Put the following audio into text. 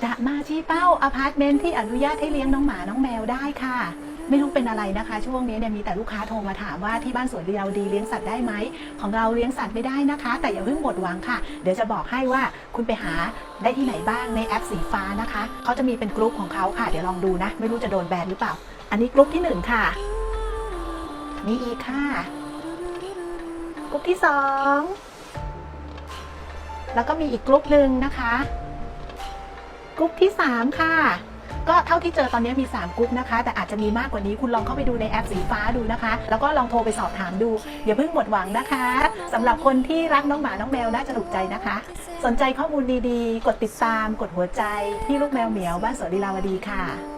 จะมาชี้เป้าอพาร์ตเมนต์ที่อนุญาตให้เลี้ยงน้องหมาน้องแมวได้ค่ะไม่รู้เป็นอะไรนะคะช่วงนี้เนี่ยมีแต่ลูกค้าโทรมาถามว่าที่บ้านสวนลีลาวดีเลี้ยงสัตว์ได้ไหมของเราเลี้ยงสัตว์ไม่ได้นะคะแต่อย่าเพิ่งหมดหวังค่ะเดี๋ยวจะบอกให้ว่าคุณไปหาได้ที่ไหนบ้างในแอปสีฟ้านะคะเขาจะมีเป็นกลุ่มของเขาค่ะเดี๋ยวลองดูนะไม่รู้จะโดนแบนหรือเปล่าอันนี้กลุ่มที่1ค่ะมีอีกค่ะกลุ่มที่2แล้วก็มีอีกกลุ่มหนึ่งนะคะกลุ่มที่3ค่ะก็เท่าที่เจอตอนนี้มี3กลุ่มนะคะแต่อาจจะมีมากกว่านี้คุณลองเข้าไปดูในแอปสีฟ้าดูนะคะแล้วก็ลองโทรไปสอบถามดูอย่าเพิ่งหมดหวังนะคะสำหรับคนที่รักน้องหมาน้องแมวน่าจะถูกใจนะคะสนใจข้อมูลดีๆกดติดตามกดหัวใจที่ลูกแมวเหมียวบ้านสวนลีลาวดีค่ะ